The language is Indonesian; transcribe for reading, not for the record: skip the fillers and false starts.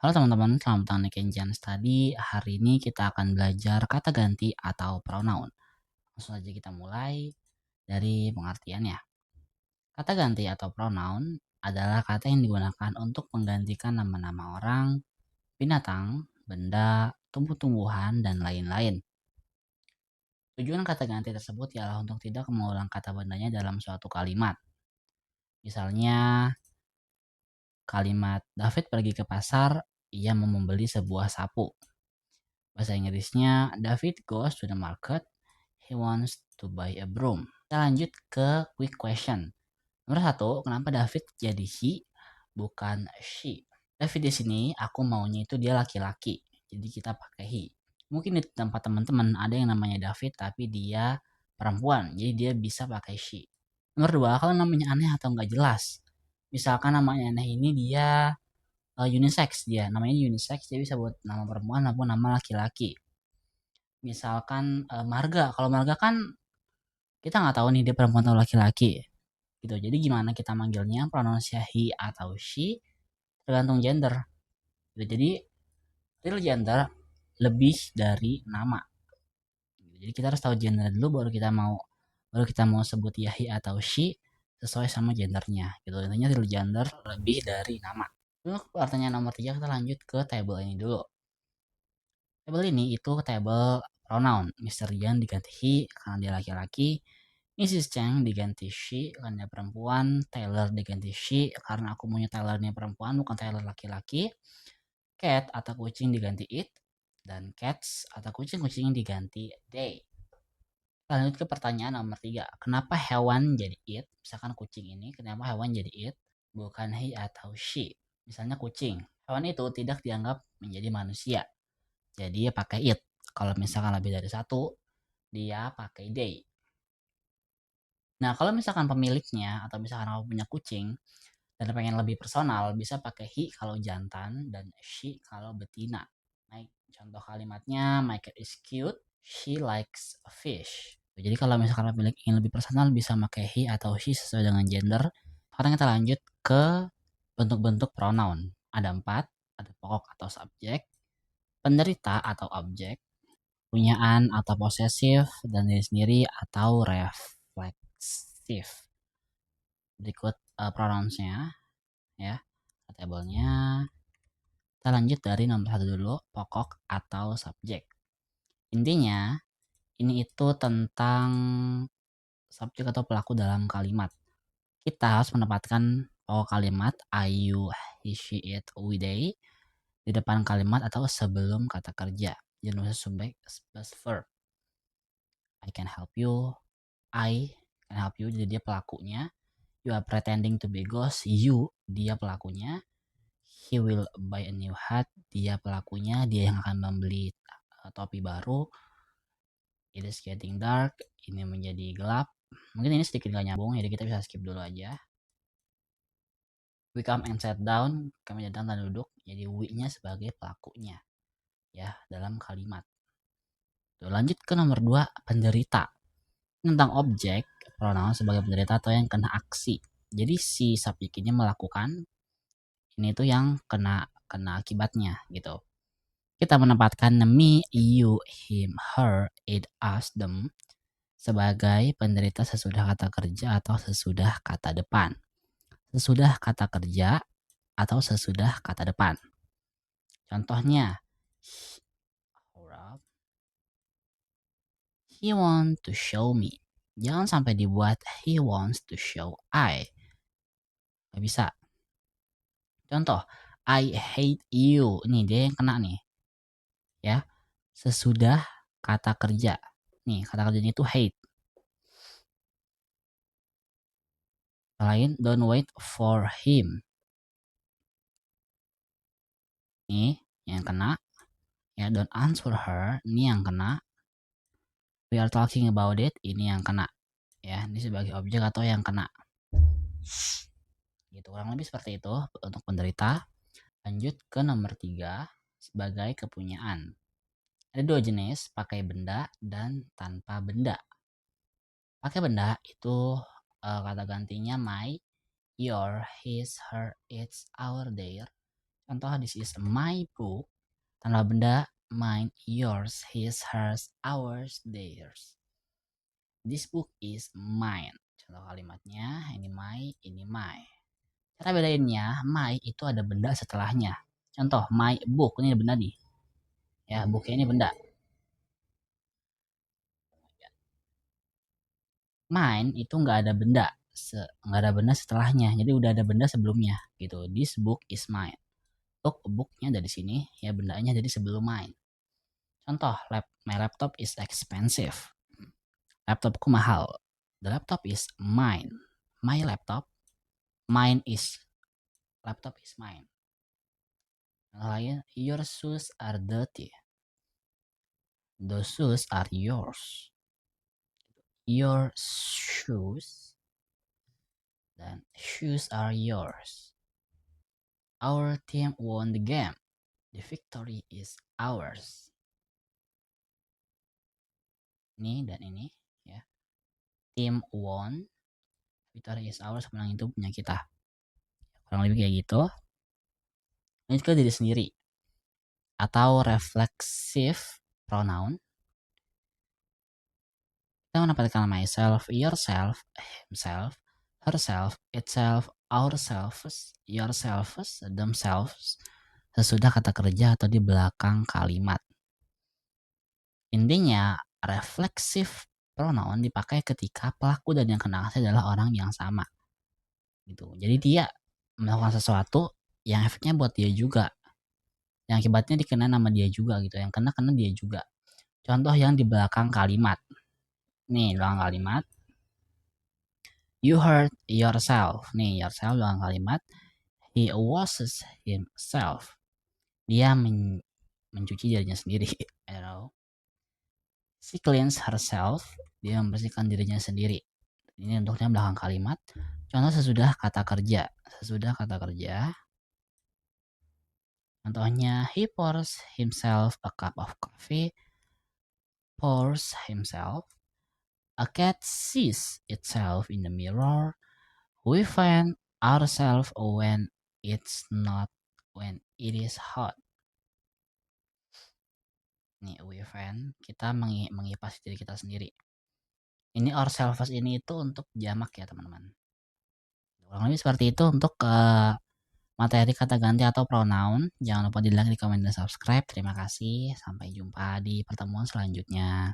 Halo teman-teman, selamat datang di Kenjian Study. Hari ini kita akan belajar kata ganti atau pronoun. Langsung saja kita mulai dari pengertiannya. Kata ganti atau pronoun adalah kata yang digunakan untuk menggantikan nama-nama orang, binatang, benda, tumbuh-tumbuhan, dan lain-lain. Tujuan kata ganti tersebut ialah untuk tidak mengulang kata bendanya dalam suatu kalimat. Misalnya, kalimat David pergi ke pasar, ia mau membeli sebuah sapu. Bahasa Inggrisnya, David goes to the market, he wants to buy a broom. Kita lanjut ke quick question. Nomor 1, kenapa David jadi he, bukan she? David di sini, aku maunya itu dia laki-laki, jadi kita pakai he. Mungkin di tempat teman-teman ada yang namanya David, tapi dia perempuan, jadi dia bisa pakai she. Nomor 2, kalau namanya aneh atau nggak jelas, misalkan namanya aneh ini dia unisex, dia namanya unisex, dia bisa buat nama perempuan maupun nama laki-laki. Misalkan marga, kalau marga kan kita nggak tahu nih dia perempuan atau laki-laki gitu. Jadi gimana kita manggilnya, pronounsia he atau she tergantung gender gitu. Jadi real gender lebih dari nama gitu. Jadi kita harus tahu gender dulu, baru kita mau sebut ya he atau she sesuai sama gendernya gitu. Intinya real gender lebih dari nama. Untuk pertanyaan nomor 3, kita lanjut ke table ini dulu. Table ini itu table pronoun. Mr. Yan diganti he karena dia laki-laki. Mrs. Chang diganti she karena dia perempuan. Taylor diganti she karena aku maunya Taylor ini perempuan, bukan Taylor laki-laki. Cat atau kucing diganti it. Dan cats atau kucing-kucing diganti they. Lanjut ke pertanyaan nomor 3. Kenapa hewan jadi it? Misalkan kucing ini, kenapa hewan jadi it? Bukan he atau she. Misalnya kucing. Hewan itu tidak dianggap menjadi manusia. Jadi dia pakai it. Kalau misalkan lebih dari satu, dia pakai they. Nah, kalau misalkan pemiliknya atau misalkan kamu punya kucing dan pengen lebih personal, bisa pakai he kalau jantan dan she kalau betina. Nah, contoh kalimatnya, my cat is cute, she likes fish. Jadi kalau misalkan pemilik ingin lebih personal, bisa pakai he atau she sesuai dengan gender. Sekarang kita lanjut ke bentuk-bentuk pronoun. Ada 4, ada pokok atau subjek, penderita atau objek, punyaan atau posesif, dan diri sendiri atau refleksif. Berikut pronounsnya ya, tabelnya. Kita lanjut dari nomor 1 dulu, pokok atau subjek. Intinya ini itu tentang subjek atau pelaku dalam kalimat. Kita harus menempatkan pokok kalimat I, you, he, she, it, we, they di depan kalimat atau sebelum kata kerja. Jangan subjek plus verb. I can help you, I can help you, jadi dia pelakunya. You are pretending to be ghost, you, dia pelakunya. He will buy a new hat, dia pelakunya, dia yang akan membeli topi baru. It is getting dark, ini menjadi gelap. Mungkin ini sedikit gak nyambung, jadi kita bisa skip dulu aja. We come and sit down, kami datang dan duduk, jadi we-nya sebagai pelakunya ya dalam kalimat. Tuh, lanjut ke nomor 2, penderita. Tentang objek, pronoun sebagai penderita atau yang kena aksi. Jadi si subjek ini melakukan, ini tuh yang kena akibatnya gitu. Kita menempatkan me, you, him, her, it, us, them sebagai penderita sesudah kata kerja atau sesudah kata depan. Sesudah kata kerja atau sesudah kata depan. Contohnya, he want to show me. Jangan sampai dibuat he wants to show I. Gak bisa. Contoh, I hate you. Nih dia yang kena nih. Ya. Sesudah kata kerja. Nih, kata kerjanya itu hate. Lain, don't wait for him. Nih, yang kena. Ya, don't answer her. Ini yang kena. We are talking about it. Ini yang kena. Ya, ini sebagai objek atau yang kena. Gitu, kurang lebih seperti itu untuk penderita. Lanjut ke nomor 3, sebagai kepunyaan. Ada 2 jenis, pakai benda dan tanpa benda. Pakai benda itu kata gantinya my, your, his, her, its, our, their. Contoh, this is my book. Tanda benda, mine, yours, his, hers, ours, theirs. This book is mine. Contoh kalimatnya, ini my. Cara bedainnya, my itu ada benda setelahnya. Contoh, my book, ini benda nih. Ya, booknya ini benda. Mine itu nggak ada benda, nggak ada benda setelahnya. Jadi udah ada benda sebelumnya, gitu. This book is mine. Booknya dari sini, ya bendanya dari sebelum mine. Contoh, my laptop is expensive. Laptopku mahal. The laptop is mine. My laptop, mine is. Laptop is mine. Lain, your shoes are dirty. Those shoes are yours. Your shoes dan shoes are yours. Our team won the game. The victory is ours. Ini dan ini ya. Team won. Victory is ours. Menang itu punya kita. Kurang lebih kayak gitu. Ini ke diri sendiri. Atau reflexive pronoun. Kita mendapatkan myself, yourself, himself, herself, itself, ourselves, yourselves, themselves, sesudah kata kerja atau di belakang kalimat. Intinya, reflexive pronoun dipakai ketika pelaku dan yang kena aksi adalah orang yang sama. Gitu. Jadi dia melakukan sesuatu yang efeknya buat dia juga. Yang akibatnya dikena nama dia juga gitu. Yang kena dia juga. Contoh yang di belakang kalimat. Nih, belakang kalimat. You hurt yourself. Nih, yourself belakang kalimat. He washes himself. Dia mencuci dirinya sendiri. I don't know. She cleans herself. Dia membersihkan dirinya sendiri. Ini untuknya belakang kalimat. Contoh sesudah kata kerja. Sesudah kata kerja. Contohnya, he pours himself a cup of coffee. Pours himself. A cat sees itself in the mirror. We find ourselves when it's not, when it is hot. Nih, we find, kita mengipas diri kita sendiri. Ini ourselves ini itu untuk jamak ya teman-teman. Kurang lebih seperti itu untuk materi kata ganti atau pronoun. Jangan lupa di like, di komen, dan subscribe. Terima kasih. Sampai jumpa di pertemuan selanjutnya.